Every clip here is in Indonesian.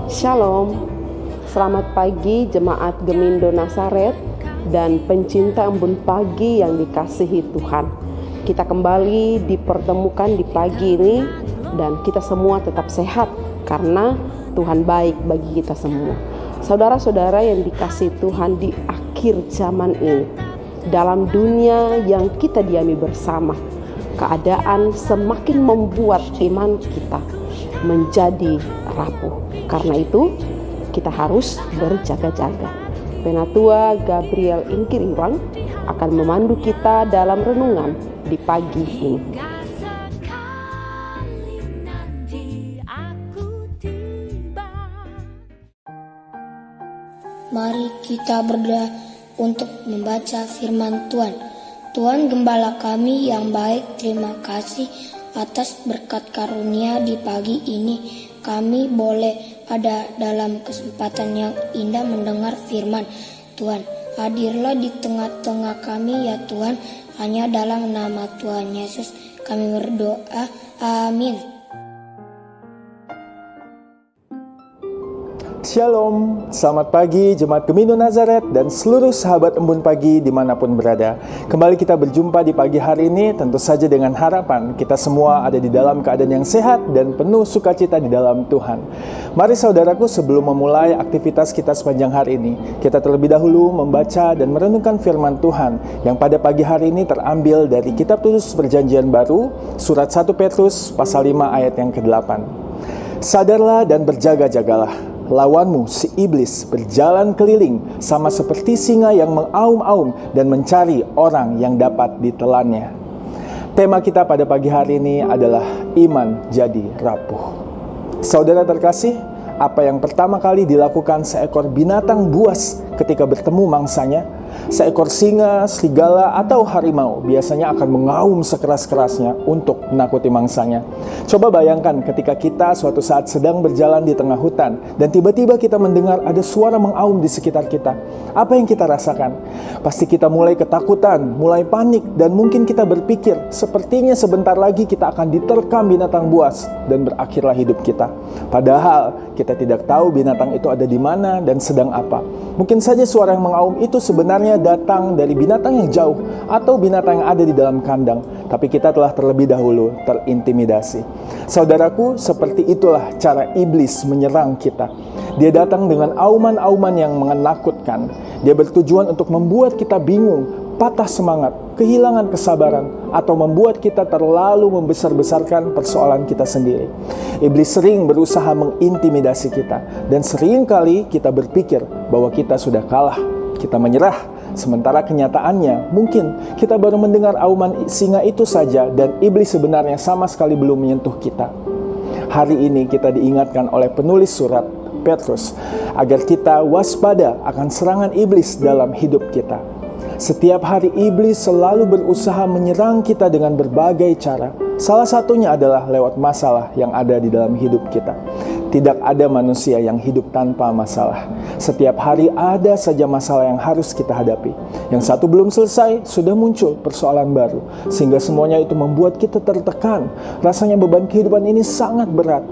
Shalom, selamat pagi jemaat Gemindo Nazaret dan pencinta embun pagi yang dikasihi Tuhan. Kita kembali dipertemukan di pagi ini dan kita semua tetap sehat karena Tuhan baik bagi kita semua. Saudara-saudara yang dikasihi Tuhan, di akhir zaman ini, dalam dunia yang kita diami bersama, keadaan semakin membuat iman kita menjadi rapuh. Karena itu kita harus berjaga-jaga. Penatua Gabriel Ingkiriwang akan memandu kita dalam renungan di pagi ini. Mari kita berdoa untuk membaca firman Tuhan. Tuhan Gembala kami yang baik, terima kasih atas berkat karunia di pagi ini. Kami boleh ada dalam kesempatan yang indah mendengar firman Tuhan. Hadirlah di tengah-tengah kami ya Tuhan. Hanya dalam nama Tuhan Yesus kami berdoa. Amin. Shalom, selamat pagi Jemaat Gemindo Nazaret dan seluruh sahabat embun pagi dimanapun berada. Kembali kita berjumpa di pagi hari ini, tentu saja dengan harapan kita semua ada di dalam keadaan yang sehat dan penuh sukacita di dalam Tuhan. Mari saudaraku, sebelum memulai aktivitas kita sepanjang hari ini, kita terlebih dahulu membaca dan merenungkan firman Tuhan yang pada pagi hari ini terambil dari Kitab Tulis Perjanjian Baru, surat 1 Petrus pasal 5 ayat yang ke-8. Sadarlah dan berjaga-jagalah. Lawanmu, si iblis, berjalan keliling sama seperti singa yang mengaum-aum dan mencari orang yang dapat ditelannya. Tema kita pada pagi hari ini adalah iman jadi rapuh. Saudara terkasih, apa yang pertama kali dilakukan seekor binatang buas ketika bertemu mangsanya? Seekor singa, serigala, atau harimau biasanya akan mengaum sekeras-kerasnya untuk menakuti mangsanya. Coba bayangkan ketika kita suatu saat sedang berjalan di tengah hutan dan tiba-tiba kita mendengar ada suara mengaum di sekitar kita. Apa yang kita rasakan? Pasti kita mulai ketakutan, mulai panik, dan mungkin kita berpikir sepertinya sebentar lagi kita akan diterkam binatang buas dan berakhirlah hidup kita. Padahal kita tidak tahu binatang itu ada di mana dan sedang apa. Mungkin saja suara yang mengaum itu sebenarnya datang dari binatang yang jauh atau binatang yang ada di dalam kandang, tapi kita telah terlebih dahulu terintimidasi. Saudaraku, seperti itulah cara iblis menyerang kita. Dia datang dengan auman-auman yang menakutkan. Dia bertujuan untuk membuat kita bingung, patah semangat, kehilangan kesabaran, atau membuat kita terlalu membesar-besarkan persoalan kita sendiri. Iblis sering berusaha mengintimidasi kita, dan seringkali kita berpikir bahwa kita sudah kalah, kita menyerah. Sementara kenyataannya, mungkin kita baru mendengar auman singa itu saja, dan iblis sebenarnya sama sekali belum menyentuh kita. Hari ini kita diingatkan oleh penulis surat Petrus agar kita waspada akan serangan iblis dalam hidup kita. Setiap hari iblis selalu berusaha menyerang kita dengan berbagai cara. Salah satunya adalah lewat masalah yang ada di dalam hidup kita. Tidak ada manusia yang hidup tanpa masalah. Setiap hari ada saja masalah yang harus kita hadapi. Yang satu belum selesai, sudah muncul persoalan baru. Sehingga semuanya itu membuat kita tertekan. Rasanya beban kehidupan ini sangat berat.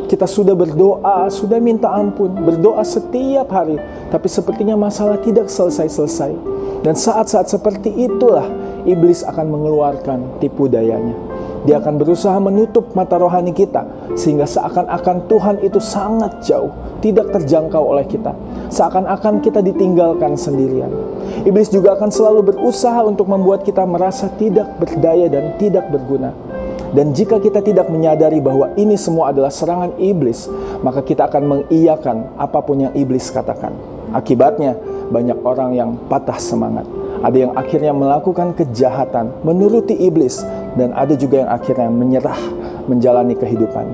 Kita sudah berdoa, sudah minta ampun, berdoa setiap hari, tapi sepertinya masalah tidak selesai-selesai. Dan saat-saat seperti itulah iblis akan mengeluarkan tipu dayanya. Dia akan berusaha menutup mata rohani kita, sehingga seakan-akan Tuhan itu sangat jauh, tidak terjangkau oleh kita. Seakan-akan kita ditinggalkan sendirian. Iblis juga akan selalu berusaha untuk membuat kita merasa tidak berdaya dan tidak berguna. Dan jika kita tidak menyadari bahwa ini semua adalah serangan iblis, maka kita akan mengiyakan apapun yang iblis katakan. Akibatnya, banyak orang yang patah semangat. Ada yang akhirnya melakukan kejahatan, menuruti iblis, dan ada juga yang akhirnya menyerah menjalani kehidupan.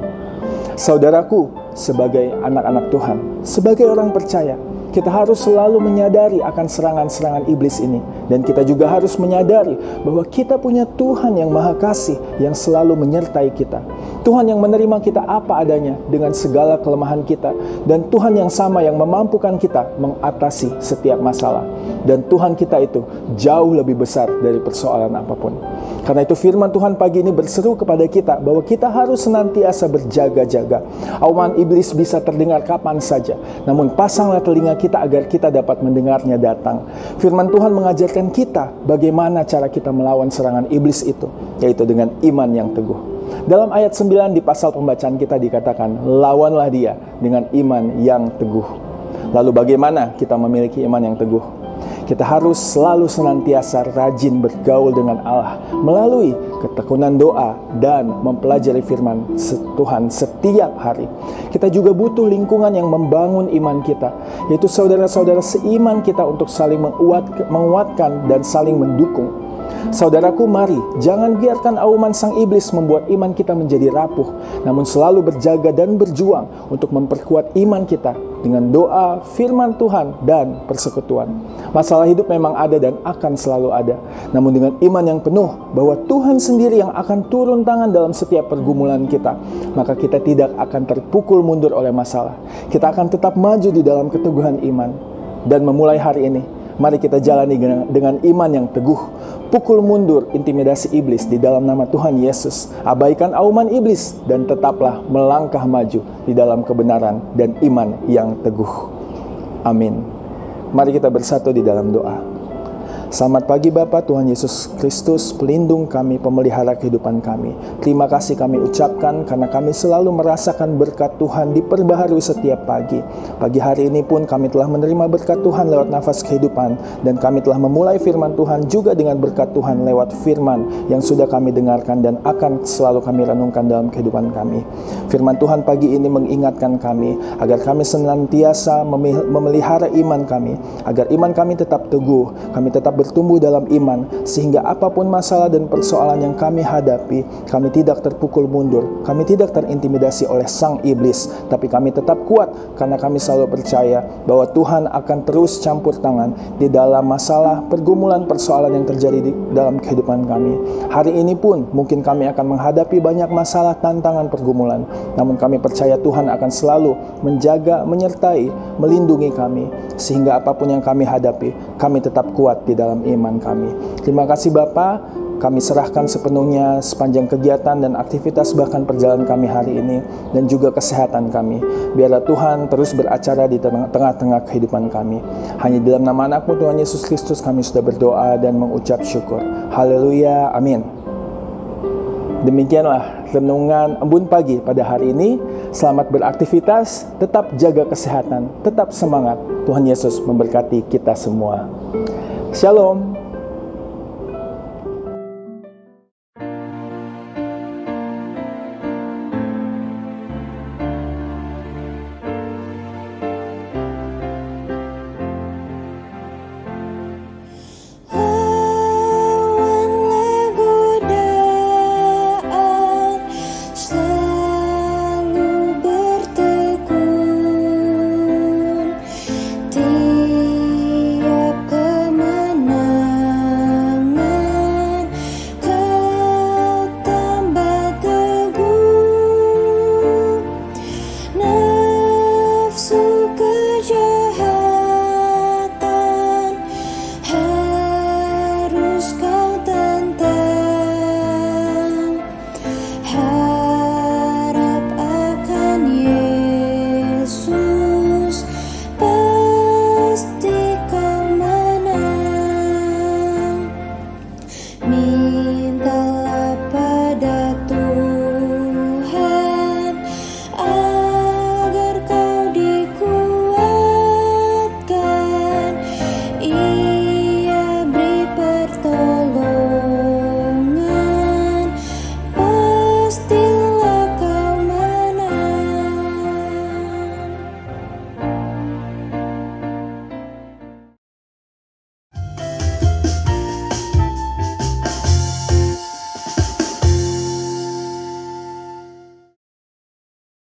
Saudaraku, sebagai anak-anak Tuhan, sebagai orang percaya, kita harus selalu menyadari akan serangan-serangan iblis ini. Dan kita juga harus menyadari bahwa kita punya Tuhan yang Maha Kasih, yang selalu menyertai kita. Tuhan yang menerima kita apa adanya dengan segala kelemahan kita. Dan Tuhan yang sama yang memampukan kita mengatasi setiap masalah. Dan Tuhan kita itu jauh lebih besar dari persoalan apapun. Karena itu firman Tuhan pagi ini berseru kepada kita bahwa kita harus senantiasa berjaga-jaga. Auman iblis bisa terdengar kapan saja, namun pasanglah telinga kita agar kita dapat mendengarnya datang. Firman Tuhan mengajarkan kita bagaimana cara kita melawan serangan iblis itu, yaitu dengan iman yang teguh. Dalam ayat 9 di pasal pembacaan kita dikatakan, lawanlah dia dengan iman yang teguh. Lalu bagaimana kita memiliki iman yang teguh? Kita harus selalu senantiasa rajin bergaul dengan Allah melalui ketekunan doa dan mempelajari firman Tuhan setiap hari. Kita juga butuh lingkungan yang membangun iman kita, yaitu saudara-saudara seiman kita untuk saling menguatkan dan saling mendukung. Saudaraku, mari jangan biarkan auman sang iblis membuat iman kita menjadi rapuh, namun selalu berjaga dan berjuang untuk memperkuat iman kita dengan doa, firman Tuhan, dan persekutuan. Masalah hidup memang ada dan akan selalu ada, namun dengan iman yang penuh bahwa Tuhan sendiri yang akan turun tangan dalam setiap pergumulan kita, maka kita tidak akan terpukul mundur oleh masalah. Kita akan tetap maju di dalam keteguhan iman. Dan memulai hari ini, mari kita jalani dengan iman yang teguh. Pukul mundur intimidasi iblis di dalam nama Tuhan Yesus. Abaikan auman iblis dan tetaplah melangkah maju di dalam kebenaran dan iman yang teguh. Amin. Mari kita bersatu di dalam doa. Selamat pagi Bapa, Tuhan Yesus Kristus, pelindung kami, pemelihara kehidupan kami. Terima kasih kami ucapkan karena kami selalu merasakan berkat Tuhan diperbaharui setiap pagi. Pagi hari ini pun kami telah menerima berkat Tuhan lewat nafas kehidupan, dan kami telah memulai firman Tuhan juga dengan berkat Tuhan lewat firman yang sudah kami dengarkan dan akan selalu kami renungkan dalam kehidupan kami. Firman Tuhan pagi ini mengingatkan kami agar kami senantiasa memelihara iman kami, agar iman kami tetap teguh, kami tetap bertumbuh dalam iman, sehingga apapun masalah dan persoalan yang kami hadapi, kami tidak terpukul mundur, kami tidak terintimidasi oleh sang iblis, tapi kami tetap kuat karena kami selalu percaya bahwa Tuhan akan terus campur tangan di dalam masalah, pergumulan, persoalan yang terjadi di dalam kehidupan kami. Hari ini pun mungkin kami akan menghadapi banyak masalah, tantangan, pergumulan, namun kami percaya Tuhan akan selalu menjaga, menyertai, melindungi kami, sehingga apapun yang kami hadapi, kami tetap kuat di dalam iman kami. Terima kasih Bapa, kami serahkan sepenuhnya sepanjang kegiatan dan aktivitas bahkan perjalanan kami hari ini, dan juga kesehatan kami. Biarlah Tuhan terus beracara di tengah-tengah kehidupan kami. Hanya di dalam nama Anak-Mu Tuhan Yesus Kristus kami sudah berdoa dan mengucap syukur. Haleluya, amin. Demikianlah renungan Embun Pagi pada hari ini. Selamat beraktivitas, tetap jaga kesehatan, tetap semangat. Tuhan Yesus memberkati kita semua. Shalom.